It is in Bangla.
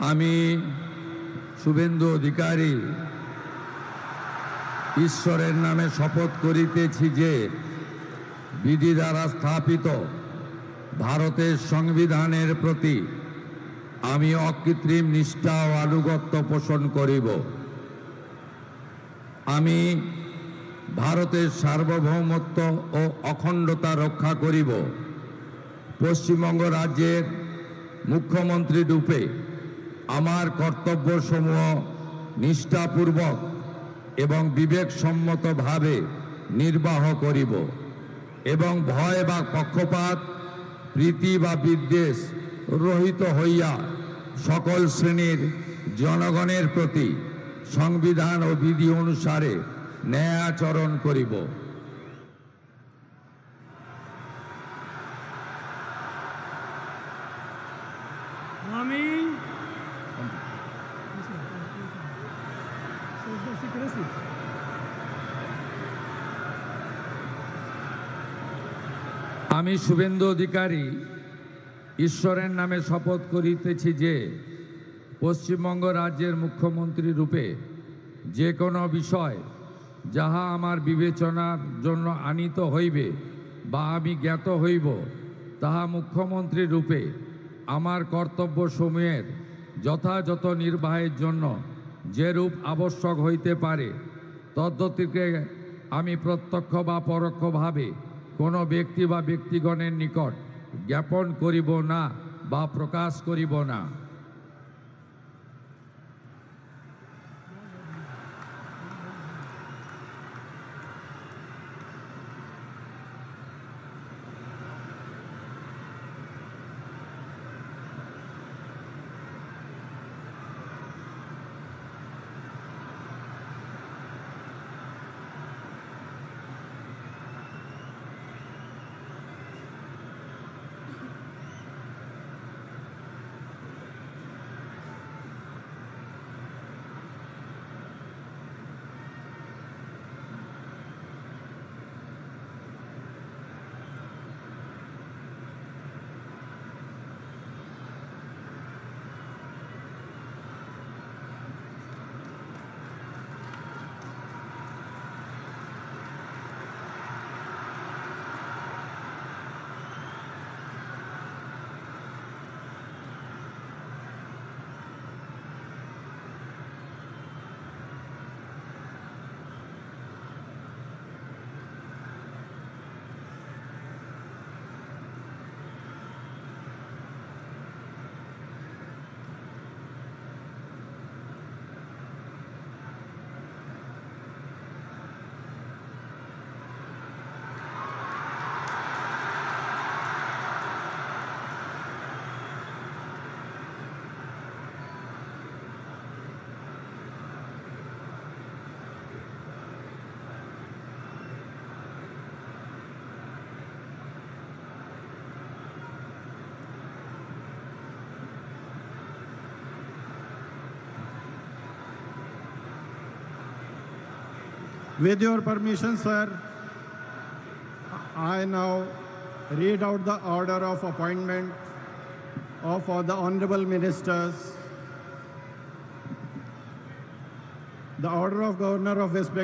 আমি শুভেন্দু অধিকারী ঈশ্বরের নামে শপথ করিতেছি যে বিধি দ্বারা স্থাপিত ভারতের সংবিধানের প্রতি আমি অকৃত্রিম নিষ্ঠা ও আনুগত্য পোষণ করিব। আমি ভারতের সার্বভৌমত্ব ও অখণ্ডতা রক্ষা করিব। পশ্চিমবঙ্গ রাজ্যের মুখ্যমন্ত্রী রূপে আমার কর্তব্যসমূহ নিষ্ঠাপূর্বক এবং বিবেকসম্মতভাবে নির্বাহ করিব এবং ভয় বা পক্ষপাত, প্রীতি বা বিদ্বেষ রহিত হইয়া সকল শ্রেণীর জনগণের প্রতি সংবিধান ও বিধি অনুসারে ন্যায় আচরণ করিব। আমি শুভেন্দু অধিকারী ঈশ্বরের নামে শপথ করিতেছি যে পশ্চিমবঙ্গ রাজ্যের মুখ্যমন্ত্রী রূপে যে কোনো বিষয় যাহা আমার বিবেচনার জন্য আনিত হইবে বা আমি জ্ঞাত হইব, তাহা মুখ্যমন্ত্রী রূপে আমার কর্তব্যসমূহের যথাযথ নির্বাহের জন্য যেরূপ আবশ্যক হইতে পারে তদ্গতিকে আমি প্রত্যক্ষ বা পরোক্ষভাবে কোনো ব্যক্তি বা ব্যক্তিগণের নিকট জ্ঞাপন করিব না বা প্রকাশ করিব না। With your permission, sir, I now read out the order of appointment of the honorable ministers. The order of Governor of West Bengal